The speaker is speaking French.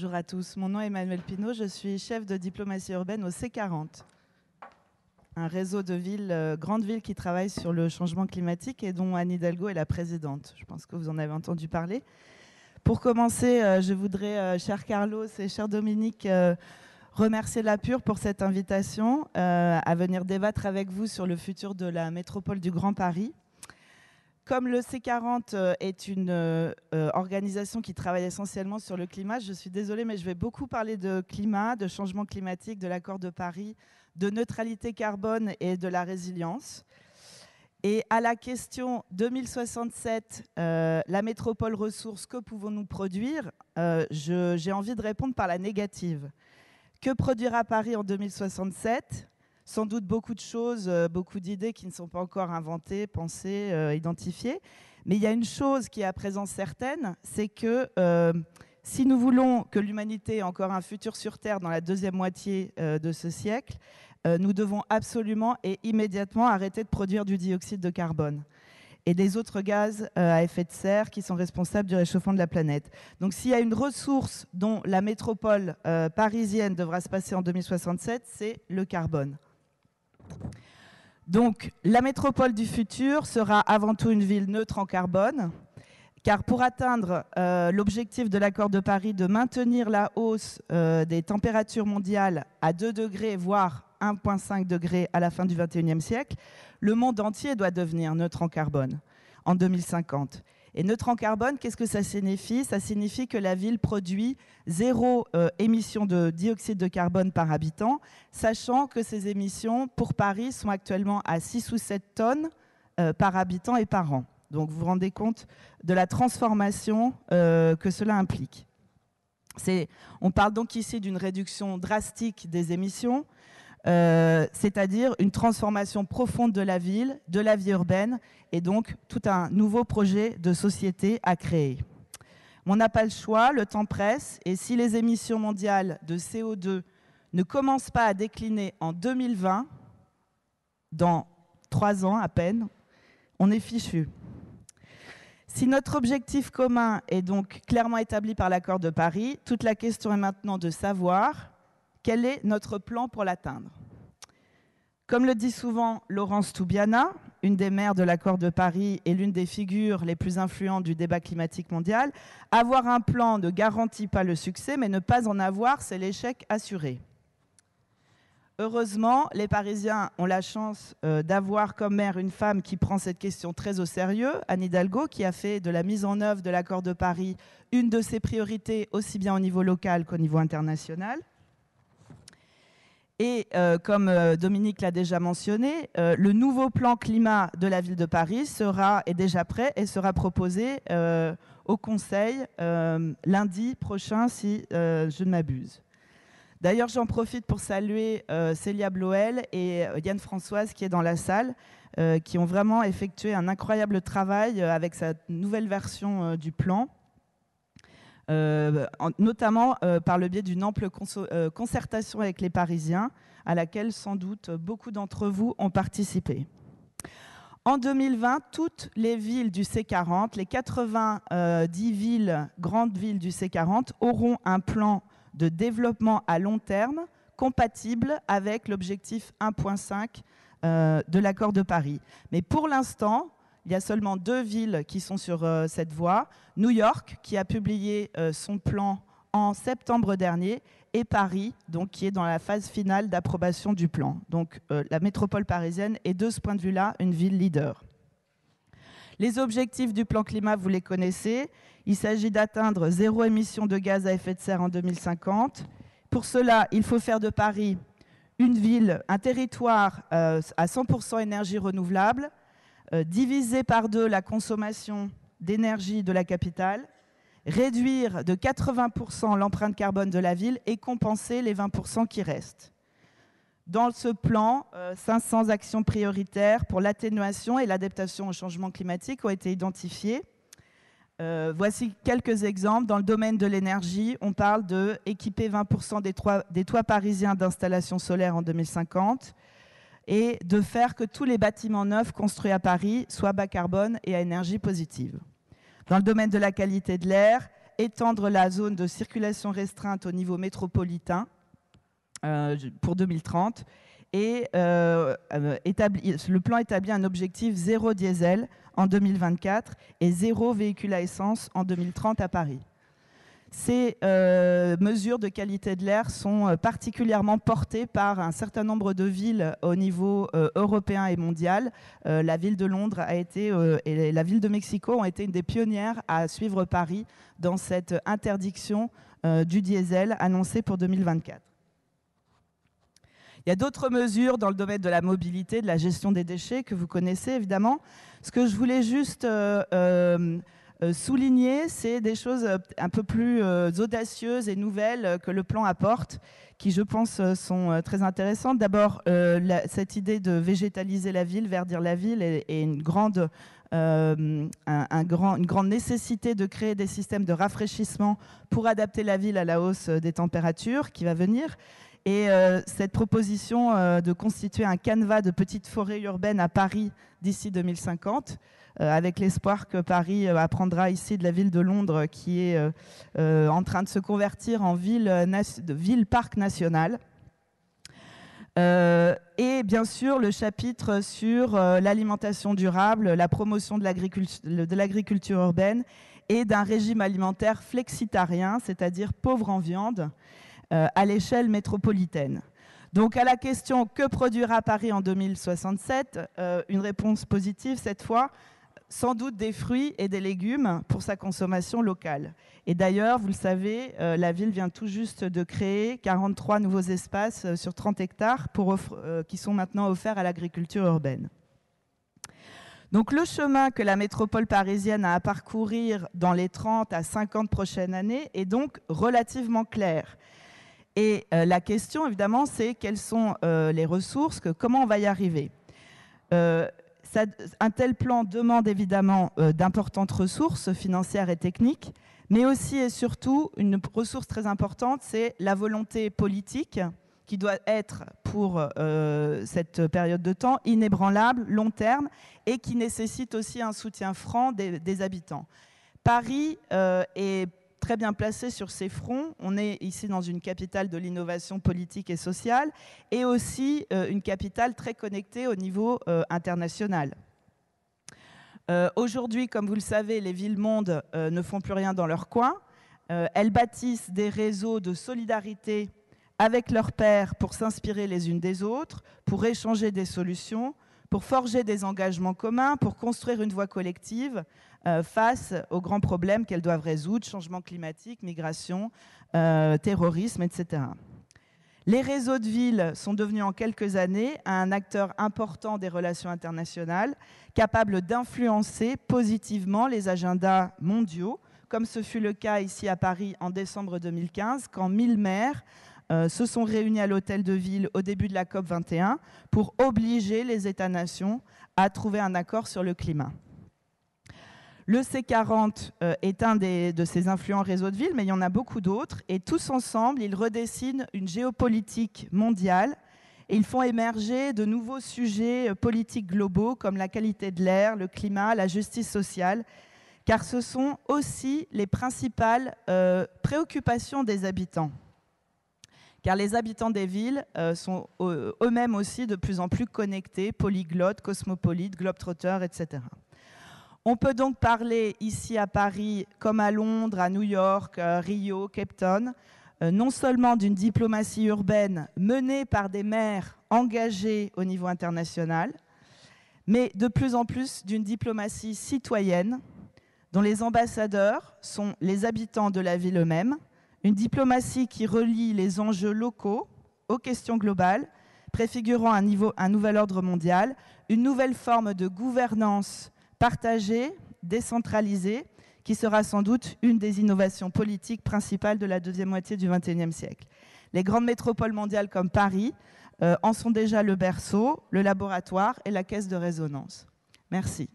Bonjour à tous, mon nom est Emmanuel Pinault, je suis chef de diplomatie urbaine au C40, un réseau de villes, grandes villes qui travaillent sur le changement climatique et dont Anne Hidalgo est la présidente. Je pense que vous en avez entendu parler. Pour commencer, je voudrais, cher Carlos et cher Dominique, remercier la Pure pour cette invitation à venir débattre avec vous sur le futur de la métropole du Grand Paris. Comme le C40 est une organisation qui travaille essentiellement sur le climat, je suis désolée, mais je vais beaucoup parler de climat, de changement climatique, de l'accord de Paris, de neutralité carbone et de la résilience. Et à la question 2067, la métropole ressource, que pouvons-nous produire, j'ai envie de répondre par la négative. Que produira Paris en 2067 ? Sans doute beaucoup de choses, beaucoup d'idées qui ne sont pas encore inventées, pensées, identifiées. Mais il y a une chose qui est à présent certaine, c'est que si nous voulons que l'humanité ait encore un futur sur Terre dans la deuxième moitié de ce siècle, nous devons absolument et immédiatement arrêter de produire du dioxyde de carbone et des autres gaz à effet de serre qui sont responsables du réchauffement de la planète. Donc s'il y a une ressource dont la métropole parisienne devra se passer en 2067, c'est le carbone. Donc, la métropole du futur sera avant tout une ville neutre en carbone, car pour atteindre l'objectif de l'accord de Paris de maintenir la hausse des températures mondiales à 2 degrés, voire 1,5 degré à la fin du XXIe siècle, le monde entier doit devenir neutre en carbone en 2050. Et neutre en carbone, qu'est-ce que ça signifie ? Ça signifie que la ville produit 0 émissions de dioxyde de carbone par habitant, sachant que ces émissions, pour Paris, sont actuellement à 6 ou 7 tonnes par habitant et par an. Donc vous vous rendez compte de la transformation que cela implique. On parle donc ici d'une réduction drastique des émissions, c'est-à-dire une transformation profonde de la ville, de la vie urbaine, et donc tout un nouveau projet de société à créer. On n'a pas le choix, le temps presse, et si les émissions mondiales de CO2 ne commencent pas à décliner en 2020, dans 3 ans à peine, on est fichu. Si notre objectif commun est donc clairement établi par l'accord de Paris, toute la question est maintenant de savoir quel est notre plan pour l'atteindre. Comme le dit souvent Laurence Toubiana, une des maires de l'accord de Paris et l'une des figures les plus influentes du débat climatique mondial, avoir un plan ne garantit pas le succès, mais ne pas en avoir, c'est l'échec assuré. Heureusement, les Parisiens ont la chance d'avoir comme maire une femme qui prend cette question très au sérieux, Anne Hidalgo, qui a fait de la mise en œuvre de l'accord de Paris une de ses priorités, aussi bien au niveau local qu'au niveau international. Et comme Dominique l'a déjà mentionné, le nouveau plan climat de la ville de Paris est déjà prêt et sera proposé au Conseil lundi prochain, si je ne m'abuse. D'ailleurs, j'en profite pour saluer Célia Bloel et Yann Françoise qui est dans la salle, qui ont vraiment effectué un incroyable travail avec sa nouvelle version du plan. Notamment par le biais d'une ample concertation avec les Parisiens, à laquelle sans doute beaucoup d'entre vous ont participé. En 2020, toutes les villes du C40, les 90 grandes villes du C40, auront un plan de développement à long terme compatible avec l'objectif 1,5 de l'accord de Paris. Mais pour l'instant, il y a seulement 2 villes qui sont sur cette voie. New York, qui a publié son plan en septembre dernier, et Paris, donc, qui est dans la phase finale d'approbation du plan. Donc la métropole parisienne est de ce point de vue-là une ville leader. Les objectifs du plan climat, vous les connaissez. Il s'agit d'atteindre 0 émission de gaz à effet de serre en 2050. Pour cela, il faut faire de Paris une ville, un territoire à 100% énergie renouvelable, diviser par 2 la consommation d'énergie de la capitale, réduire de 80% l'empreinte carbone de la ville et compenser les 20% qui restent. Dans ce plan, 500 actions prioritaires pour l'atténuation et l'adaptation au changement climatique ont été identifiées. Voici quelques exemples. Dans le domaine de l'énergie, on parle d'équiper 20% des toits parisiens d'installations solaires en 2050 et de faire que tous les bâtiments neufs construits à Paris soient bas carbone et à énergie positive. Dans le domaine de la qualité de l'air, étendre la zone de circulation restreinte au niveau métropolitain pour 2030. Et le plan établit un objectif zéro diesel en 2024 et zéro véhicule à essence en 2030 à Paris. Ces mesures de qualité de l'air sont particulièrement portées par un certain nombre de villes au niveau européen et mondial. La ville de Londres et la ville de Mexico ont été une des pionnières à suivre Paris dans cette interdiction du diesel annoncée pour 2024. Il y a d'autres mesures dans le domaine de la mobilité, de la gestion des déchets que vous connaissez évidemment. Ce que je voulais juste souligner, c'est des choses un peu plus audacieuses et nouvelles que le plan apporte, qui je pense sont très intéressantes. D'abord, cette idée de végétaliser la ville, verdir la ville est une grande nécessité de créer des systèmes de rafraîchissement pour adapter la ville à la hausse des températures qui va venir. Et cette proposition de constituer un canevas de petites forêts urbaines à Paris d'ici 2050, avec l'espoir que Paris apprendra ici de la ville de Londres qui est en train de se convertir en ville-parc national. Et bien sûr, le chapitre sur l'alimentation durable, la promotion de l'agriculture urbaine et d'un régime alimentaire flexitarien, c'est-à-dire pauvre en viande, à l'échelle métropolitaine. Donc à la question « Que produira Paris en 2067 ?» une réponse positive cette fois, sans doute des fruits et des légumes pour sa consommation locale. Et d'ailleurs, vous le savez, la ville vient tout juste de créer 43 nouveaux espaces sur 30 hectares qui sont maintenant offerts à l'agriculture urbaine. Donc le chemin que la métropole parisienne a à parcourir dans les 30 à 50 prochaines années est donc relativement clair. Et la question, évidemment, c'est quelles sont les ressources, comment on va y arriver. Un tel plan demande évidemment d'importantes ressources financières et techniques, mais aussi et surtout, une ressource très importante, c'est la volonté politique qui doit être, pour cette période de temps, inébranlable, long terme, et qui nécessite aussi un soutien franc des habitants. Paris est très bien placé sur ces fronts. On est ici dans une capitale de l'innovation politique et sociale et aussi une capitale très connectée au niveau international. Aujourd'hui, comme vous le savez, les villes-mondes ne font plus rien dans leur coin. Elles bâtissent des réseaux de solidarité avec leurs pairs pour s'inspirer les unes des autres, pour échanger des solutions, pour forger des engagements communs, pour construire une voie collective face aux grands problèmes qu'elles doivent résoudre, changement climatique, migration, terrorisme, etc. Les réseaux de villes sont devenus en quelques années un acteur important des relations internationales, capable d'influencer positivement les agendas mondiaux, comme ce fut le cas ici à Paris en décembre 2015, quand 1000 maires se sont réunis à l'hôtel de ville au début de la COP21 pour obliger les États-nations à trouver un accord sur le climat. Le C40 est un de ces influents réseaux de villes, mais il y en a beaucoup d'autres. Et tous ensemble, ils redessinent une géopolitique mondiale et ils font émerger de nouveaux sujets politiques globaux comme la qualité de l'air, le climat, la justice sociale, car ce sont aussi les principales préoccupations des habitants. Car les habitants des villes sont eux-mêmes aussi de plus en plus connectés, polyglottes, cosmopolites, globetrotters, etc. On peut donc parler ici à Paris, comme à Londres, à New York, Rio, Cape Town, non seulement d'une diplomatie urbaine menée par des maires engagés au niveau international, mais de plus en plus d'une diplomatie citoyenne dont les ambassadeurs sont les habitants de la ville eux-mêmes, une diplomatie qui relie les enjeux locaux aux questions globales, préfigurant un nouvel ordre mondial, une nouvelle forme de gouvernance partagée, décentralisée, qui sera sans doute une des innovations politiques principales de la deuxième moitié du XXIe siècle. Les grandes métropoles mondiales comme Paris en sont déjà le berceau, le laboratoire et la caisse de résonance. Merci.